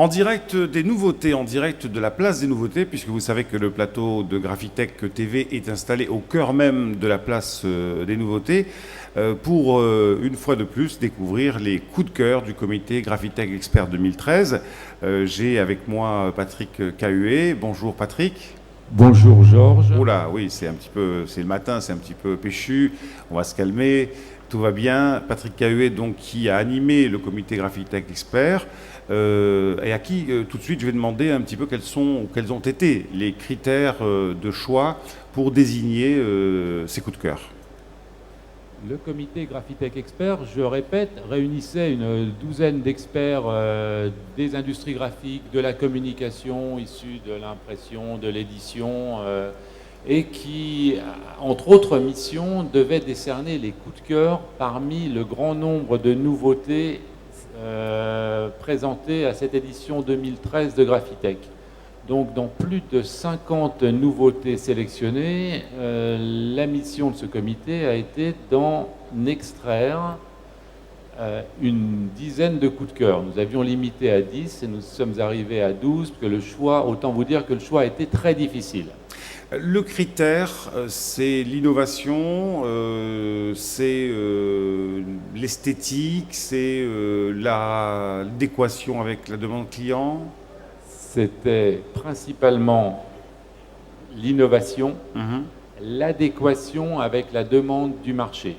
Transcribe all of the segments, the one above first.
En direct des nouveautés, en direct de la place des nouveautés, puisque vous savez que le plateau de Graphitech TV est installé au cœur même de la place des nouveautés, pour une fois de plus découvrir les coups de cœur du comité Graphitech Expert 2013. J'ai avec moi Patrick Cahuet. Bonjour Patrick. Bonjour Georges. Oula, oui, c'est le matin, c'est un petit peu péchu. On va se calmer. Tout va bien. Patrick Cahuet, donc, qui a animé le comité Graphitech Expert, et à qui, tout de suite, je vais demander un petit peu quels ont été les critères de choix pour désigner ces coups de cœur. Le comité Graphitech Expert, je répète, réunissait une douzaine d'experts des industries graphiques, de la communication, issus de l'impression, de l'édition, et qui, entre autres missions, devait décerner les coups de cœur parmi le grand nombre de nouveautés présentées à cette édition 2013 de Graphitech. Donc, dans plus de 50 nouveautés sélectionnées, la mission de ce comité a été d'en extraire une dizaine de coups de cœur. Nous avions limité à 10 et nous sommes arrivés à 12, parce que le choix, autant vous dire que le choix a été très difficile. Le critère, c'est l'innovation, c'est l'esthétique, c'est l'adéquation avec la demande client. C'était principalement l'innovation, l'adéquation avec la demande du marché.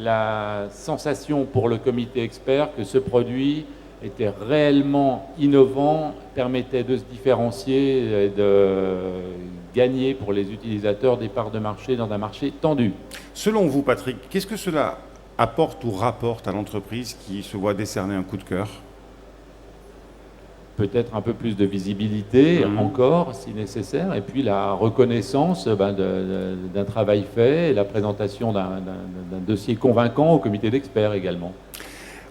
La sensation pour le comité expert que ce produit était réellement innovant, permettait de se différencier et de gagner pour les utilisateurs des parts de marché dans un marché tendu. Selon vous, Patrick, qu'est-ce que cela apporte ou rapporte à l'entreprise qui se voit décerner un coup de cœur ? Peut-être un peu plus de visibilité encore, si nécessaire, et puis la reconnaissance d'un travail fait, et la présentation d'un dossier convaincant au comité d'experts également.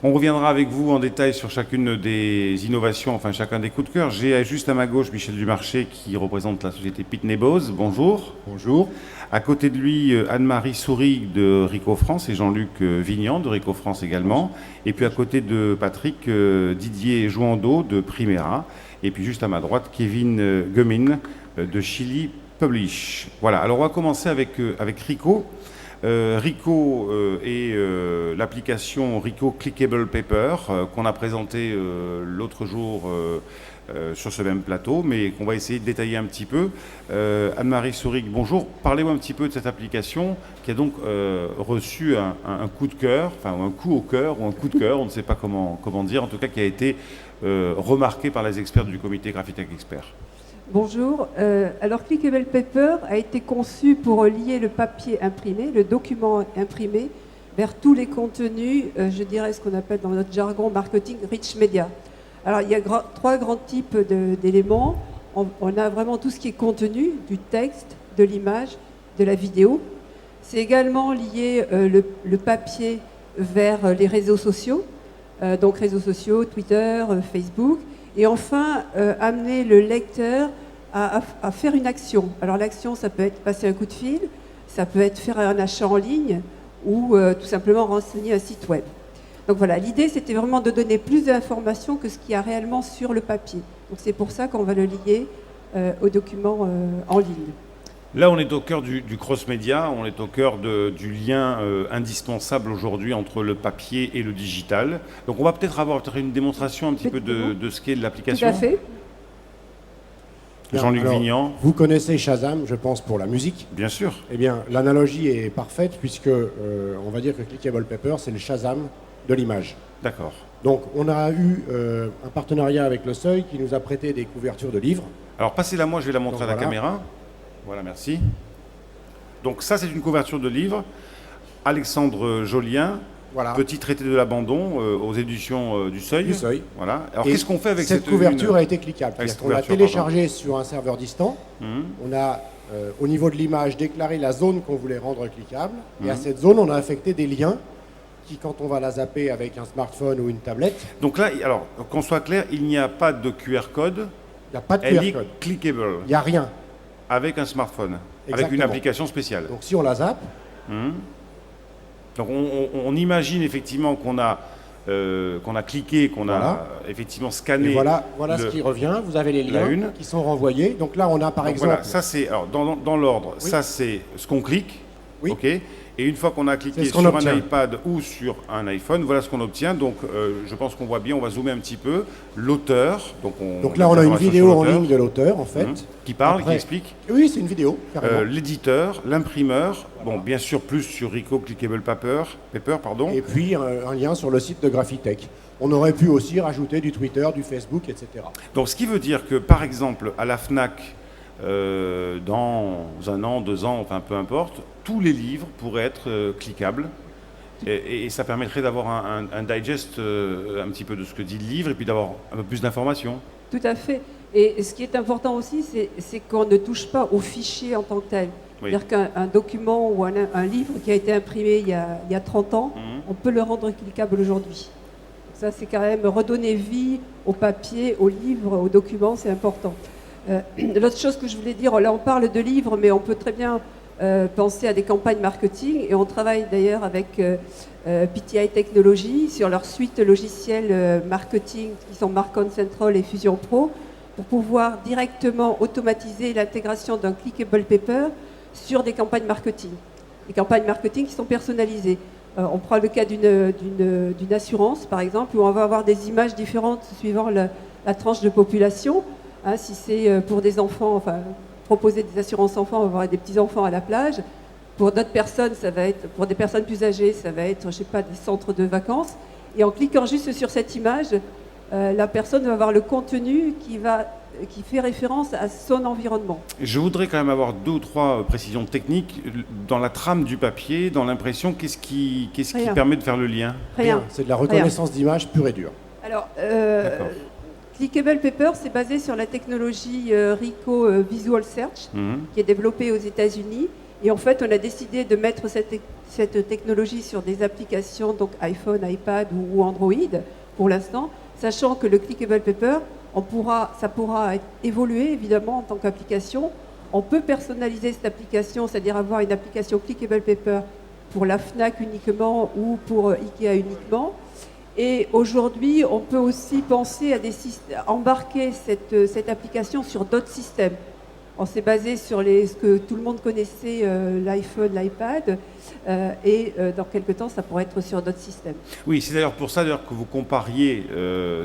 On reviendra avec vous en détail sur chacune des innovations, enfin chacun des coups de cœur. J'ai juste à ma gauche Michel Dumarché qui représente la société Pitney Bowes. Bonjour. Bonjour. À côté de lui, Anne-Marie Sourig de Ricoh France et Jean-Luc Vignan de Ricoh France également. Et puis à côté de Patrick, Didier Jouando de Primera. Et puis juste à ma droite, Kevin Gumin de Chili Publish. Voilà, alors on va commencer avec Ricoh. Ricoh est l'application Ricoh Clickable Paper qu'on a présentée l'autre jour sur ce même plateau, mais qu'on va essayer de détailler un petit peu. Anne-Marie Sourig, bonjour. Parlez-moi un petit peu de cette application qui a donc reçu un coup de cœur, enfin un coup au cœur ou un coup de cœur, on ne sait pas comment dire, en tout cas qui a été remarqué par les experts du comité Graphitech Expert. Bonjour. Alors, Clickable Paper a été conçu pour lier le papier imprimé, le document imprimé, vers tous les contenus, je dirais ce qu'on appelle dans notre jargon marketing rich media. Alors, il y a trois grands types d'éléments. On a vraiment tout ce qui est contenu, du texte, de l'image, de la vidéo. C'est également lié le papier vers les réseaux sociaux, donc réseaux sociaux, Twitter, Facebook. Et enfin, amener le lecteur à faire une action. Alors l'action, ça peut être passer un coup de fil, ça peut être faire un achat en ligne ou tout simplement renseigner un site web. Donc voilà, l'idée, c'était vraiment de donner plus d'informations que ce qu'il y a réellement sur le papier. Donc c'est pour ça qu'on va le lier au document en ligne. Là, on est au cœur du cross-média, on est au cœur du lien indispensable aujourd'hui entre le papier et le digital. Donc on va peut-être avoir une démonstration un petit peu de ce qu'est l'application. Tout à fait. Jean-Luc Vignan. Vous connaissez Shazam, je pense, pour la musique. Bien sûr. Eh bien, l'analogie est parfaite puisque on va dire que Clickable Paper, c'est le Shazam de l'image. D'accord. Donc, on a eu un partenariat avec Le Seuil qui nous a prêté des couvertures de livres. Alors, passez-la moi, je vais la montrer Donc, à la voilà. caméra. Voilà, merci. Donc ça, c'est une couverture de livre. Alexandre Jolien, Voilà. Petit traité de l'abandon aux éditions du Seuil. Du Seuil. Voilà. Alors Et qu'est-ce qu'on fait avec cette couverture a été cliquable. Avec cette On l'a couverture, téléchargée sur un serveur distant. Mhm. On a, au niveau de l'image, déclaré la zone qu'on voulait rendre cliquable. Et à cette zone, on a affecté des liens qui, quand on va la zapper avec un smartphone ou une tablette, Donc là, alors, qu'on soit clair, il n'y a pas de QR code. il n'y a pas de Elle QR est code. clickable Il n'y a rien. avec un smartphone, avec une Exactement. application spéciale. Donc si on la zappe, Mhm. Donc on imagine effectivement qu'on a qu'on a cliqué, qu'on a effectivement scanné. Et voilà ce qui revient. Vous avez les liens qui sont renvoyés. Donc là, on a par exemple... Voilà, ça c'est, alors dans l'ordre, Oui. ça c'est ce qu'on clique, Oui. ok. Et une fois qu'on a cliqué C'est ce qu'on sur obtient. un iPad ou sur un iPhone, voilà ce qu'on obtient. Donc je pense qu'on voit bien, on va zoomer un petit peu. L'auteur, Donc là, on a une vidéo en ligne de l'auteur, en fait. qui parle, Après- qui explique. Oui, c'est une vidéo, carrément. L'éditeur, l'imprimeur, bon, bien sûr plus sur Ricoh Clickable Paper, pardon. Et puis un lien sur le site de Graphitech. On aurait pu aussi rajouter du Twitter, du Facebook, etc. Donc ce qui veut dire que par exemple à la FNAC, dans 1 an, 2 ans, enfin peu importe, tous les livres pourraient être cliquables. Et ça permettrait d'avoir un digest un petit peu de ce que dit le livre et puis d'avoir un peu plus d'informations. Tout à fait. Et ce qui est important aussi, c'est qu'on ne touche pas au fichier en tant que tel. Oui. C'est-à-dire qu'un document ou un livre qui a été imprimé il y a 30 ans, on peut le rendre cliquable aujourd'hui. Ça, c'est quand même redonner vie au papier, au livre, au document, c'est important. L'autre chose que je voulais dire, là on parle de livres, mais on peut très bien penser à des campagnes marketing, et on travaille d'ailleurs avec PTI Technologies sur leur suite logicielle marketing qui sont Marcon Central et Fusion Pro, pour pouvoir directement automatiser l'intégration d'un clickable paper sur des campagnes marketing. Des campagnes marketing qui sont personnalisées. On prend le cas d'une assurance, par exemple, où on va avoir des images différentes suivant la tranche de population. Hein, si c'est pour des enfants, enfin, proposer des assurances enfants, on va avoir des petits-enfants à la plage. Pour d'autres personnes, ça va être, pour des personnes plus âgées, ça va être, je sais pas, des centres de vacances. Et en cliquant juste sur cette image, la personne va avoir le contenu qui fait référence à son environnement. Je voudrais quand même avoir 2 ou 3 précisions techniques dans la trame du papier, dans l'impression. Qu'est-ce qui permet de faire le lien? Rien. C'est de la reconnaissance d'image pure et dure. Alors, D'accord. Clickable Paper, c'est basé sur la technologie Ricoh Visual Search, qui est développée aux États-Unis. Et en fait, on a décidé de mettre cette technologie sur des applications, donc iPhone, iPad ou Android, pour l'instant, sachant que le Clickable Paper, ça pourra évoluer évidemment en tant qu'application. On peut personnaliser cette application, c'est-à-dire avoir une application Clickable Paper pour la FNAC uniquement ou pour IKEA uniquement. Et aujourd'hui, on peut aussi penser à embarquer cette application sur d'autres systèmes. On s'est basé sur ce que tout le monde connaissait, l'iPhone, l'iPad, et dans quelques temps, ça pourrait être sur d'autres systèmes. Oui, c'est d'ailleurs pour ça d'ailleurs que vous compariez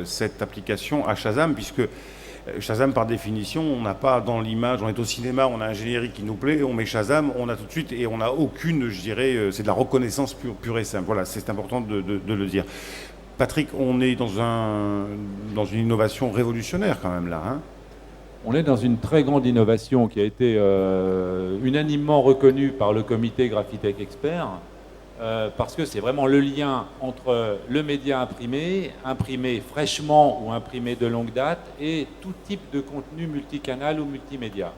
cette application à Shazam, puisque Shazam, par définition, on n'a pas dans l'image, on est au cinéma, on a un générique qui nous plaît, on met Shazam, on a tout de suite, et on n'a aucune, je dirais, c'est de la reconnaissance pure et simple. Voilà, c'est important de le dire. Patrick, on est dans une innovation révolutionnaire quand même là, hein? On est dans une très grande innovation qui a été unanimement reconnue par le comité Graphitech Expert, parce que c'est vraiment le lien entre le média imprimé fraîchement ou imprimé de longue date, et tout type de contenu multicanal ou multimédia.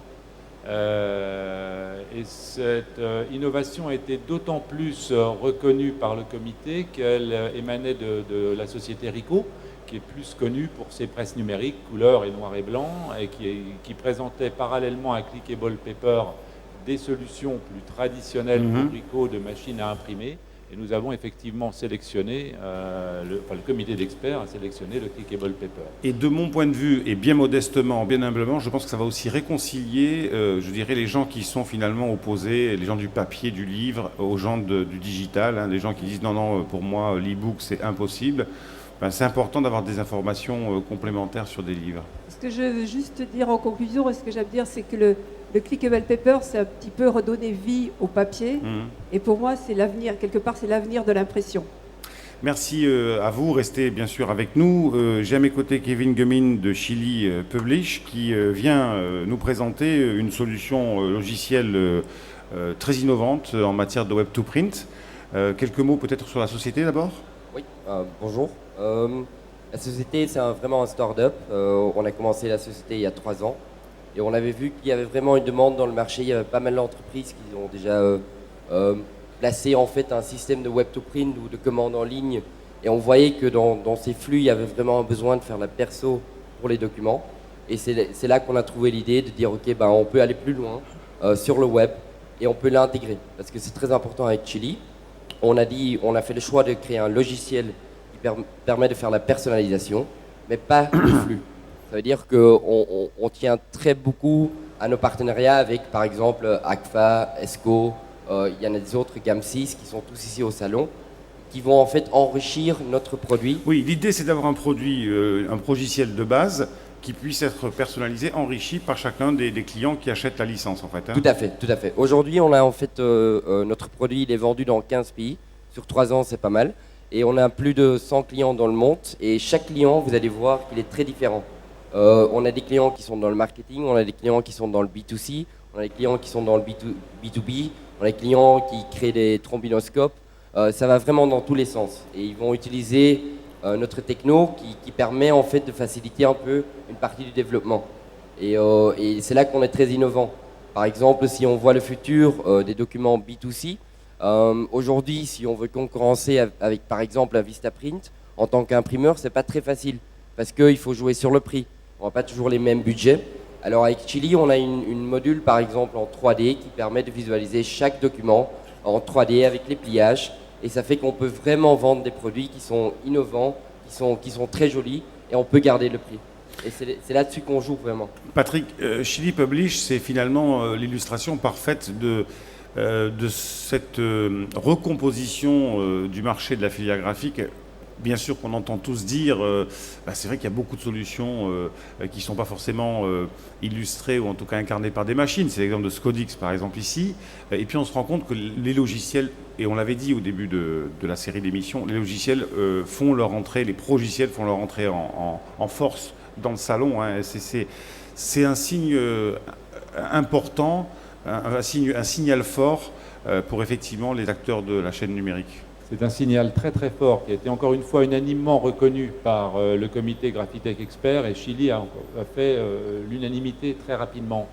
Et cette innovation a été d'autant plus reconnue par le comité qu'elle émanait de la société Ricoh, qui est plus connue pour ses presses numériques, couleur et noir et blanc, et qui présentait parallèlement à Clickable Paper des solutions plus traditionnelles pour Ricoh de machines à imprimer. Et nous avons effectivement sélectionné, le comité d'experts a sélectionné le Clickable Paper. Et de mon point de vue, et bien modestement, bien humblement, je pense que ça va aussi réconcilier, je dirais, les gens qui sont finalement opposés, les gens du papier, du livre, aux gens du digital, hein, des gens qui disent non, pour moi, l'e-book, c'est impossible. Ben, c'est important d'avoir des informations complémentaires sur des livres. Ce que je veux juste dire en conclusion, et ce que j'aime dire, c'est que le Clickable Paper, c'est un petit peu redonner vie au papier. Et pour moi, c'est l'avenir, quelque part, c'est l'avenir de l'impression. Merci à vous. Restez bien sûr avec nous. J'ai à mes côtés Kevin Gumin de Chili Publish qui vient nous présenter une solution logicielle très innovante en matière de Web2Print. Quelques mots peut-être sur la société d'abord ? Oui, bonjour. La société, c'est vraiment un start-up. On a commencé la société il y a 3 ans. Et on avait vu qu'il y avait vraiment une demande dans le marché. Il y avait pas mal d'entreprises qui ont déjà placé en fait un système de Web2Print ou de commande en ligne. Et on voyait que dans ces flux, il y avait vraiment un besoin de faire la perso pour les documents. Et c'est là qu'on a trouvé l'idée de dire, OK, on peut aller plus loin sur le web et on peut l'intégrer. Parce que c'est très important avec Chili. On a fait le choix de créer un logiciel qui permet de faire la personnalisation, mais pas le flux. Ça veut dire qu'on tient très beaucoup à nos partenariats avec, par exemple, ACFA, ESCO, il y en a des autres, GAM6, qui sont tous ici au salon, qui vont en fait enrichir notre produit. Oui, l'idée c'est d'avoir un produit, un logiciel de base qui puisse être personnalisé, enrichi par chacun des clients qui achètent la licence en fait. Hein. Tout à fait, tout à fait. Aujourd'hui, on a en fait notre produit, il est vendu dans 15 pays. Sur 3 ans, c'est pas mal. Et on a plus de 100 clients dans le monde. Et chaque client, vous allez voir qu'il est très différent. On a des clients qui sont dans le marketing, on a des clients qui sont dans le B2C, on a des clients qui sont dans le B2B, on a des clients qui créent des trombinoscopes. Ça va vraiment dans tous les sens. Et ils vont utiliser notre techno qui permet en fait de faciliter un peu une partie du développement. Et c'est là qu'on est très innovant. Par exemple, si on voit le futur des documents B2C, aujourd'hui, si on veut concurrencer avec par exemple un Vistaprint, en tant qu'imprimeur, c'est pas très facile parce qu'il faut jouer sur le prix. On n'a pas toujours les mêmes budgets. Alors avec Chili, on a une module par exemple en 3D qui permet de visualiser chaque document en 3D avec les pliages. Et ça fait qu'on peut vraiment vendre des produits qui sont innovants, qui sont très jolis, et on peut garder le prix. Et c'est là-dessus qu'on joue vraiment. Patrick, Chili Publish, c'est finalement l'illustration parfaite de cette recomposition du marché de la filière graphique. Bien sûr qu'on entend tous dire, c'est vrai qu'il y a beaucoup de solutions qui ne sont pas forcément illustrées ou en tout cas incarnées par des machines. C'est l'exemple de Scodix par exemple ici. Et puis on se rend compte que les logiciels, et on l'avait dit au début de la série d'émissions, les logiciels font leur entrée, les progiciels font leur entrée en force dans le salon. Hein. C'est un signe important, un signal fort pour effectivement les acteurs de la chaîne numérique. C'est un signal très très fort qui a été encore une fois unanimement reconnu par le comité Graphitech Expert, et Chili a fait l'unanimité très rapidement.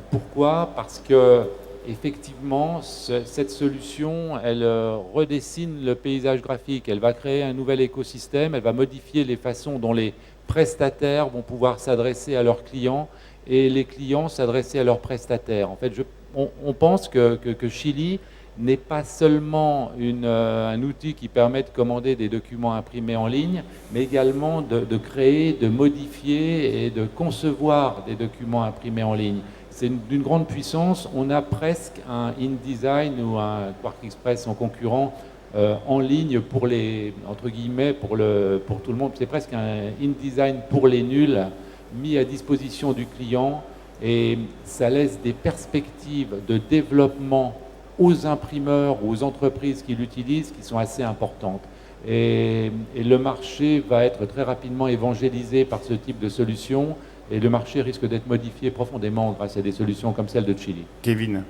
Pourquoi ? Parce que effectivement, cette solution, elle redessine le paysage graphique, elle va créer un nouvel écosystème, elle va modifier les façons dont les prestataires vont pouvoir s'adresser à leurs clients et les clients s'adresser à leurs prestataires. En fait, on pense que Chili n'est pas seulement un outil qui permet de commander des documents imprimés en ligne, mais également de créer, de modifier et de concevoir des documents imprimés en ligne. C'est d'une grande puissance. On a presque un InDesign ou un QuarkXpress en concurrent en ligne pour les, entre guillemets, pour tout le monde. C'est presque un InDesign pour les nuls mis à disposition du client, et ça laisse des perspectives de développement aux imprimeurs ou aux entreprises qui l'utilisent qui sont assez importantes. Et le marché va être très rapidement évangélisé par ce type de solution, et le marché risque d'être modifié profondément grâce à des solutions comme celle de Chili. Kevin.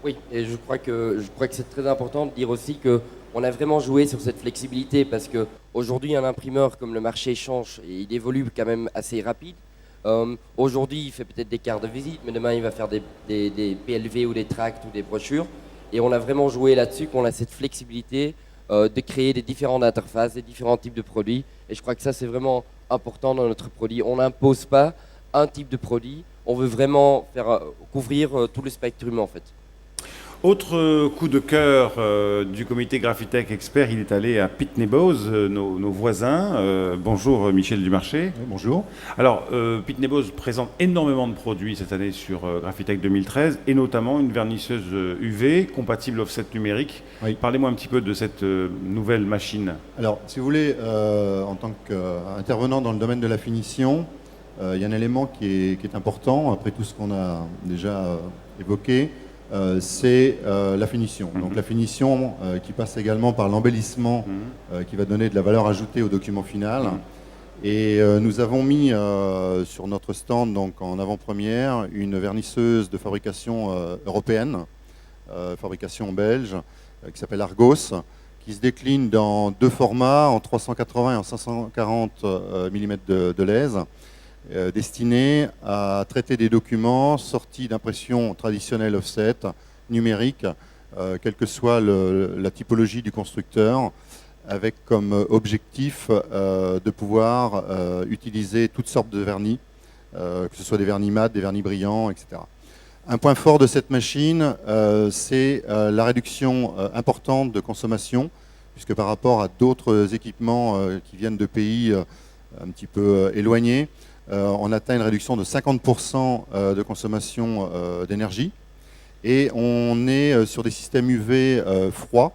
Oui, et je crois que c'est très important de dire aussi qu'on a vraiment joué sur cette flexibilité, parce qu'aujourd'hui, un imprimeur, comme le marché change, et il évolue quand même assez rapide. Aujourd'hui, il fait peut-être des cartes de visite, mais demain, il va faire des PLV ou des tracts ou des brochures. Et on a vraiment joué là-dessus, qu'on a cette flexibilité de créer des différentes interfaces, des différents types de produits. Et je crois que ça, c'est vraiment important dans notre produit. On n'impose pas un type de produit, on veut vraiment faire couvrir tout le spectrum en fait. Autre coup de cœur du comité Graphitech Expert, il est allé à Pitney Bowes, nos voisins. Bonjour Michel Dumarché. Oui, bonjour. Alors, Pitney Bowes présente énormément de produits cette année sur Graphitech 2013, et notamment une vernisseuse UV compatible offset numérique. Oui. Parlez-moi un petit peu de cette nouvelle machine. Alors, si vous voulez, en tant qu'intervenant dans le domaine de la finition, il y a un élément qui est important, après tout ce qu'on a déjà évoqué. C'est la finition. Donc la finition qui passe également par l'embellissement qui va donner de la valeur ajoutée au document final. Et nous avons mis sur notre stand, donc en avant-première, une vernisseuse de fabrication européenne, fabrication belge, qui s'appelle Argos, qui se décline dans deux formats, en 380 et en 540 mm de lèse. Destiné à traiter des documents sortis d'impression traditionnelle offset, numérique, quelle que soit la typologie du constructeur, avec comme objectif de pouvoir utiliser toutes sortes de vernis, que ce soit des vernis mat, des vernis brillants, etc. Un point fort de cette machine, c'est la réduction importante de consommation, puisque par rapport à d'autres équipements qui viennent de pays un petit peu éloignés, on atteint une réduction de 50% de consommation d'énergie. Et on est sur des systèmes UV froids.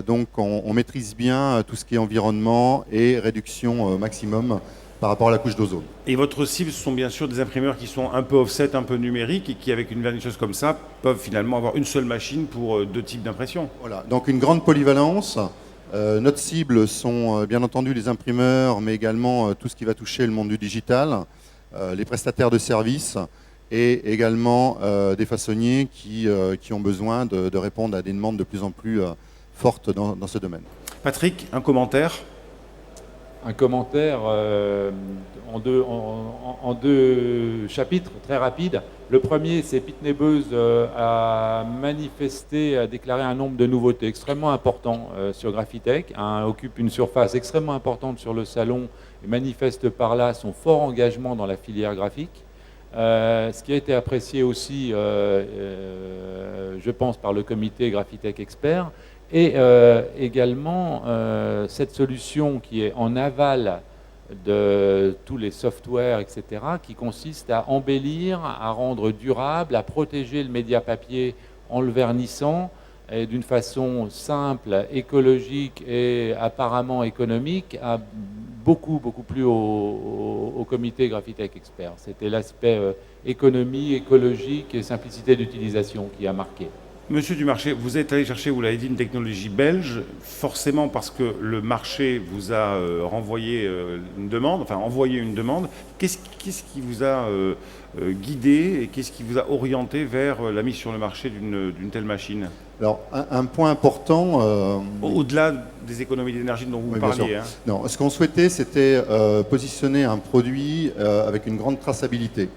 Donc on maîtrise bien tout ce qui est environnement et réduction maximum par rapport à la couche d'ozone. Et votre cible, ce sont bien sûr des imprimeurs qui sont un peu offset, un peu numériques, et qui, avec une vernisseuse comme ça, peuvent finalement avoir une seule machine pour 2 types d'impression. Voilà, donc une grande polyvalence. Notre cible sont bien entendu les imprimeurs, mais également tout ce qui va toucher le monde du digital, les prestataires de services et également des façonniers qui ont besoin de répondre à des demandes de plus en plus fortes dans ce domaine. Patrick, un commentaire? Un commentaire en deux chapitres très rapides. Le premier, c'est Pitney Bowes a manifesté, a déclaré un nombre de nouveautés extrêmement important sur Graphitech, occupe une surface extrêmement importante sur le salon et manifeste par là son fort engagement dans la filière graphique. Ce qui a été apprécié aussi, je pense, par le comité Graphitech Expert, et également cette solution qui est en aval de tous les softwares, etc., qui consiste à embellir, à rendre durable, à protéger le média papier en le vernissant, et d'une façon simple, écologique et apparemment économique, a beaucoup plu au comité Graphitech Expert. C'était l'aspect économie, écologique et simplicité d'utilisation qui a marqué. Monsieur Dumarché, vous êtes allé chercher, vous l'avez dit, une technologie belge, forcément parce que le marché vous a renvoyé une demande, enfin envoyé une demande. Qu'est-ce qui vous a guidé et qu'est-ce qui vous a orienté vers la mise sur le marché d'une telle machine? Alors, un point important... Au-delà des économies d'énergie dont vous parliez. Hein. Non, ce qu'on souhaitait, c'était positionner un produit avec une grande traçabilité.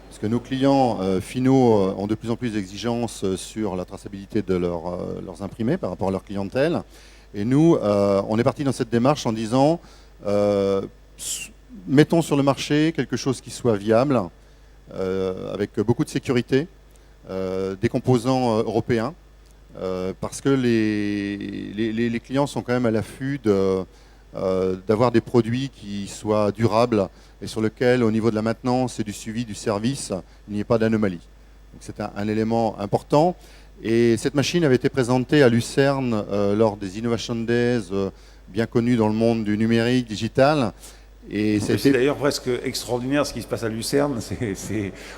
Parce que nos clients finaux ont de plus en plus d'exigences sur la traçabilité de leurs imprimés par rapport à leur clientèle. Et nous, on est parti dans cette démarche en disant, mettons sur le marché quelque chose qui soit viable, avec beaucoup de sécurité, des composants européens, parce que les clients sont quand même à l'affût d'avoir des produits qui soient durables et sur lesquels, au niveau de la maintenance et du suivi du service, il n'y ait pas d'anomalie. Donc c'est un élément important. Et cette machine avait été présentée à Lucerne lors des Innovation Days, bien connus dans le monde du numérique, digital. Et c'est d'ailleurs presque extraordinaire ce qui se passe à Lucerne.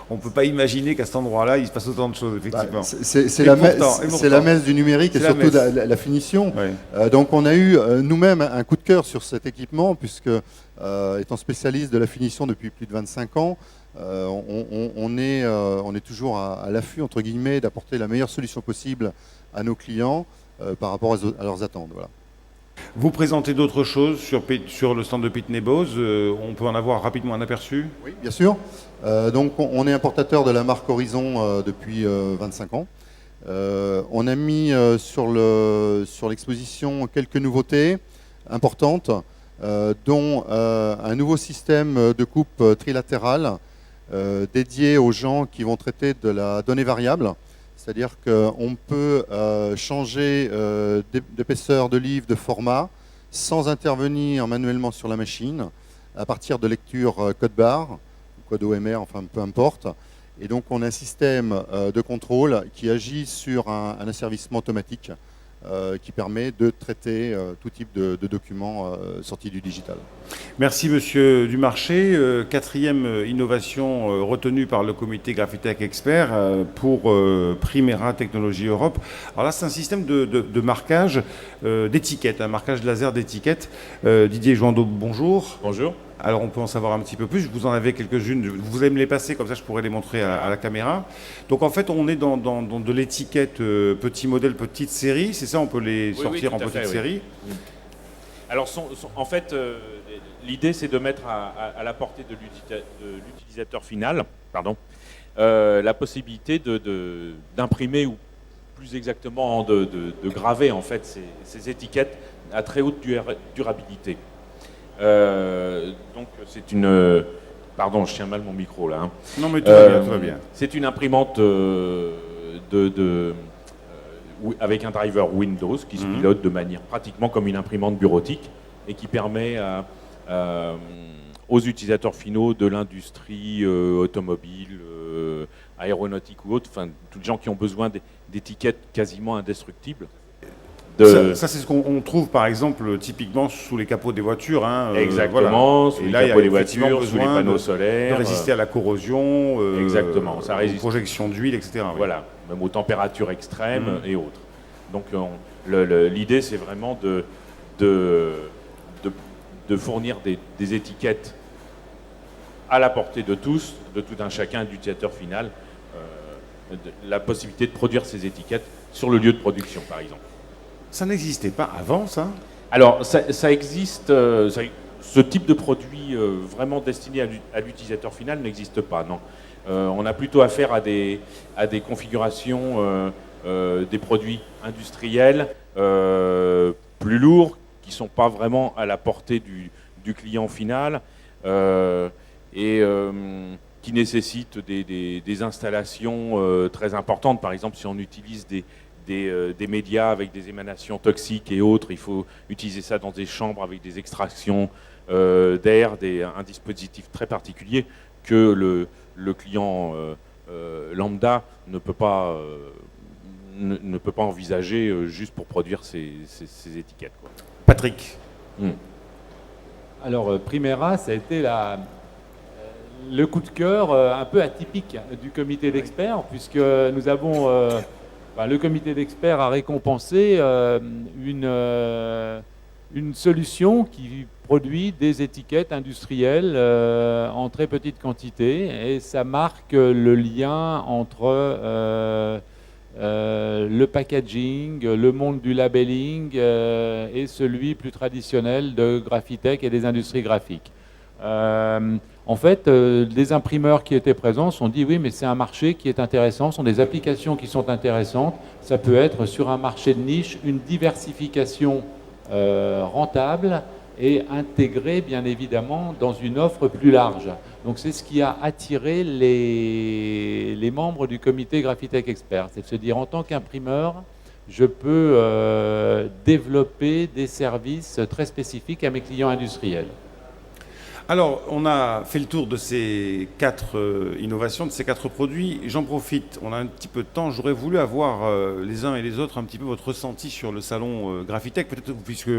On ne peut pas imaginer qu'à cet endroit-là, il se passe autant de choses, effectivement. C'est la messe du numérique et surtout de la finition. Oui. Donc on a eu nous-mêmes un coup de cœur sur cet équipement, puisque étant spécialiste de la finition depuis plus de 25 ans, on est toujours à l'affût, entre guillemets, d'apporter la meilleure solution possible à nos clients par rapport à leurs attentes. Voilà. Vous présentez d'autres choses sur le stand de Pitney Bowes. On peut en avoir rapidement un aperçu? Oui, bien sûr. Donc, on est importateur de la marque Horizon depuis 25 ans. On a mis sur l'exposition quelques nouveautés importantes, dont un nouveau système de coupe trilatérale dédié aux gens qui vont traiter de la donnée variable. C'est-à-dire qu'on peut changer d'épaisseur de livre, de format, sans intervenir manuellement sur la machine, à partir de lecture code barre, code OMR, enfin peu importe. Et donc on a un système de contrôle qui agit sur un asservissement automatique qui permet de traiter tout type de documents sortis du digital. Merci Monsieur Dumarché. Quatrième innovation retenue par le comité Graphitech Expert pour Primera Technologies Europe. Alors là, c'est un système de marquage d'étiquettes, un marquage laser d'étiquettes. Didier Jouandeau, bonjour. Bonjour. Alors on peut en savoir un petit peu plus, vous en avez quelques-unes, vous allez me les passer, comme ça je pourrais les montrer à la caméra. Donc en fait on est dans de l'étiquette petit modèle, petite série, c'est ça, on peut les sortir en petite série. Oui. Alors en fait l'idée c'est de mettre à la portée de l'utilisateur final la possibilité d'imprimer ou plus exactement de graver en fait ces étiquettes à très haute durabilité. Donc c'est une... Pardon, je tiens mal mon micro là. Hein. Non mais tout va bien. C'est une imprimante avec un driver Windows qui se pilote de manière pratiquement comme une imprimante bureautique et qui permet aux utilisateurs finaux de l'industrie automobile, aéronautique ou autre, enfin, tous les gens qui ont besoin d'étiquettes quasiment indestructibles. Ça c'est ce qu'on trouve par exemple typiquement sous les capots des voitures. Exactement, voilà. sous les capots des voitures, sous les panneaux de solaires. résister à la corrosion, exactement, ça résiste aux projections d'huile, etc. Voilà, même aux températures extrêmes et autres. Donc l'idée c'est vraiment de fournir des étiquettes à la portée de tous, de tout un chacun, d'utilisateur final, la possibilité de produire ces étiquettes sur le lieu de production par exemple. Ça n'existait pas avant, ça? Alors, ça existe, ce type de produit vraiment destiné à l'utilisateur final n'existe pas, non. On a plutôt affaire à des configurations des produits industriels plus lourds, qui ne sont pas vraiment à la portée du client final, et qui nécessitent des installations très importantes. Par exemple, si on utilise des médias avec des émanations toxiques et autres, il faut utiliser ça dans des chambres avec des extractions d'air, un dispositif très particulier que le client lambda ne peut pas envisager juste pour produire ces étiquettes, quoi. Patrick. Alors Primera, ça a été le coup de cœur un peu atypique du comité d'experts, puisque nous avons... le comité d'experts a récompensé une solution qui produit des étiquettes industrielles en très petite quantité, et ça marque le lien entre le packaging, le monde du labelling et celui plus traditionnel de Graphitech et des industries graphiques. En fait, les imprimeurs qui étaient présents se sont dit oui, mais c'est un marché qui est intéressant, ce sont des applications qui sont intéressantes, ça peut être sur un marché de niche, une diversification rentable et intégrée bien évidemment dans une offre plus large. Donc c'est ce qui a attiré les membres du comité Graphitech Expert, c'est de se dire en tant qu'imprimeur, je peux développer des services très spécifiques à mes clients industriels. Alors, on a fait le tour de ces 4 innovations, de ces 4 produits. J'en profite, on a un petit peu de temps. J'aurais voulu avoir les uns et les autres un petit peu votre ressenti sur le salon Graphitech. Peut-être, puisque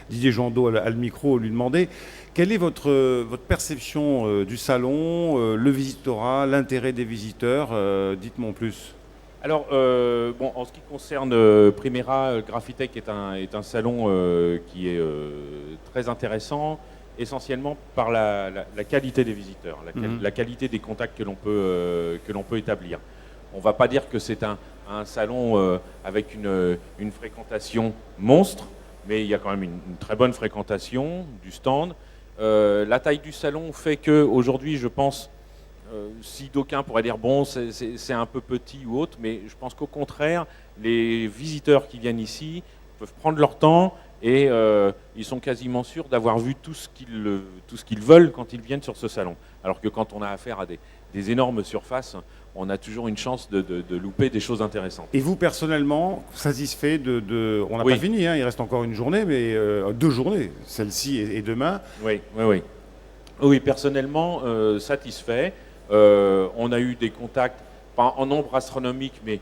Didier Jandot a le micro, lui demander quelle est votre perception du salon, le visitorat, l'intérêt des visiteurs. Dites-moi en plus. Alors, en ce qui concerne Primera, Graphitech est un salon qui est très intéressant, essentiellement par la qualité des visiteurs, la qualité des contacts que l'on peut établir. On ne va pas dire que c'est un salon avec une fréquentation monstre, mais il y a quand même une très bonne fréquentation du stand. La taille du salon fait qu'aujourd'hui, je pense, si d'aucuns pourraient dire bon, c'est un peu petit ou autre, mais je pense qu'au contraire, les visiteurs qui viennent ici peuvent prendre leur temps et ils sont quasiment sûrs d'avoir vu tout ce qu'ils veulent quand ils viennent sur ce salon. Alors que quand on a affaire à des énormes surfaces, on a toujours une chance de louper des choses intéressantes. Et vous, personnellement, satisfait on n'a pas fini, il reste encore une journée, mais 2 journées, celle-ci et demain. Oui, personnellement, satisfait. On a eu des contacts, pas en nombre astronomique, mais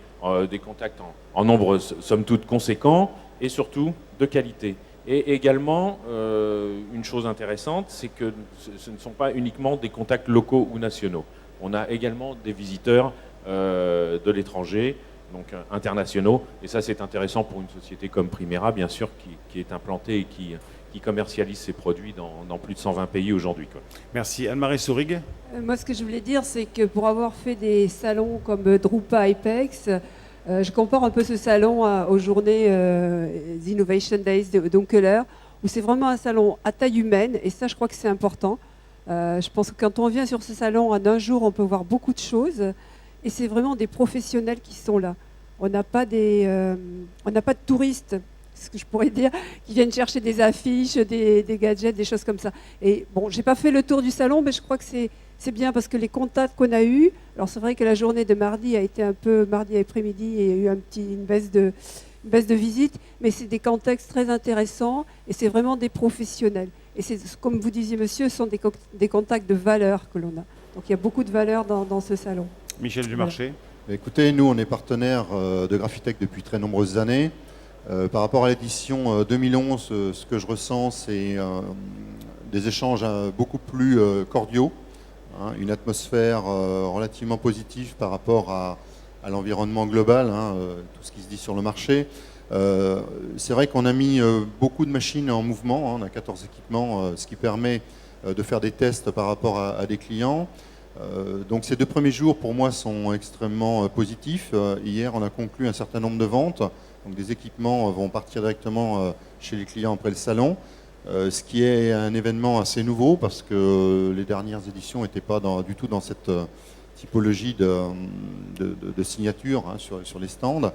des contacts en nombre, somme toute, conséquent, et surtout de qualité. Et également, une chose intéressante, c'est que ce ne sont pas uniquement des contacts locaux ou nationaux. On a également des visiteurs de l'étranger, donc internationaux, et ça c'est intéressant pour une société comme Primera, bien sûr, qui est implantée et qui commercialise ses produits dans plus de 120 pays aujourd'hui. Merci. Anne-Marie Sourig. Moi, ce que je voulais dire, c'est que pour avoir fait des salons comme Drupa Apex, je compare un peu ce salon aux journées The Innovation Days d'Unkeler, où c'est vraiment un salon à taille humaine, et ça, je crois que c'est important. Je pense que quand on vient sur ce salon, en un jour, on peut voir beaucoup de choses, et c'est vraiment des professionnels qui sont là. On n'a pas de touristes, ce que je pourrais dire, qui viennent chercher des affiches, des gadgets, des choses comme ça. Et bon, j'ai pas fait le tour du salon, mais je crois que c'est bien parce que les contacts qu'on a eus, alors c'est vrai que la journée de mardi a été un peu, mardi après-midi, et il y a eu une baisse de visite, mais c'est des contextes très intéressants et c'est vraiment des professionnels. Et c'est, comme vous disiez, monsieur, ce sont des contacts de valeur que l'on a. Donc il y a beaucoup de valeur dans ce salon. Michel Dumarché. Écoutez, nous, on est partenaire de Graphitech depuis très nombreuses années. Par rapport à l'édition 2011, ce que je ressens, c'est des échanges beaucoup plus cordiaux, hein, une atmosphère relativement positive par rapport à l'environnement global, hein, tout ce qui se dit sur le marché. C'est vrai qu'on a mis beaucoup de machines en mouvement, hein, on a 14 équipements, ce qui permet de faire des tests par rapport à des clients. Donc ces 2 premiers jours pour moi sont extrêmement positifs. Hier on a conclu un certain nombre de ventes, donc des équipements vont partir directement chez les clients après le salon, ce qui est un événement assez nouveau parce que les dernières éditions n'étaient pas du tout dans cette typologie de signature, hein, sur les stands.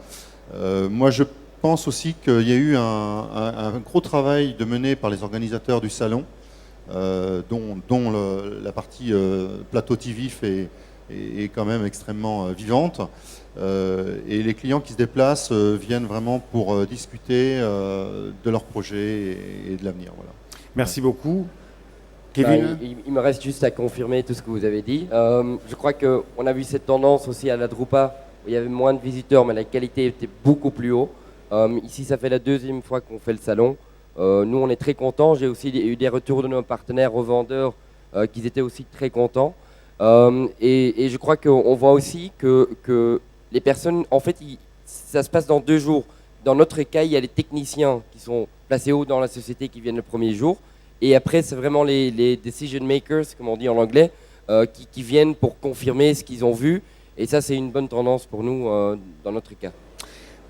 Moi je pense aussi qu'il y a eu un gros travail de mené par les organisateurs du salon, dont la partie plateau TIVIF est quand même extrêmement vivante. Et les clients qui se déplacent viennent vraiment pour discuter de leurs projets et de l'avenir. Voilà. Merci beaucoup. Kevin. Il me reste juste à confirmer tout ce que vous avez dit. Je crois qu'on a vu cette tendance aussi à la Drupa, où il y avait moins de visiteurs, mais la qualité était beaucoup plus haut. Ici, ça fait la 2e fois qu'on fait le salon. Nous, on est très contents. J'ai aussi eu des retours de nos partenaires revendeurs qui étaient aussi très contents. Et je crois qu'on voit aussi que les personnes, en fait, ça se passe dans 2 jours. Dans notre cas, il y a les techniciens qui sont placés haut dans la société qui viennent le premier jour. Et après, c'est vraiment les decision makers, comme on dit en anglais, qui viennent pour confirmer ce qu'ils ont vu. Et ça, c'est une bonne tendance pour nous dans notre cas.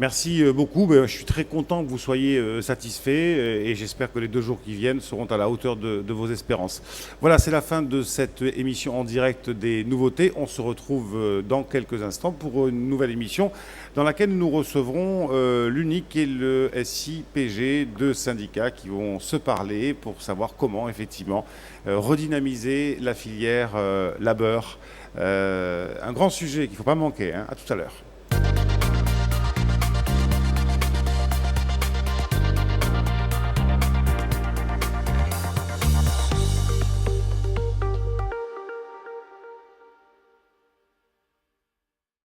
Merci beaucoup. Je suis très content que vous soyez satisfaits et j'espère que les 2 jours qui viennent seront à la hauteur de vos espérances. Voilà, c'est la fin de cette émission en direct des nouveautés. On se retrouve dans quelques instants pour une nouvelle émission dans laquelle nous recevrons l'UNIC et le SIPG, 2 syndicats qui vont se parler pour savoir comment effectivement redynamiser la filière labeur. Un grand sujet qu'il ne faut pas manquer. À tout à l'heure.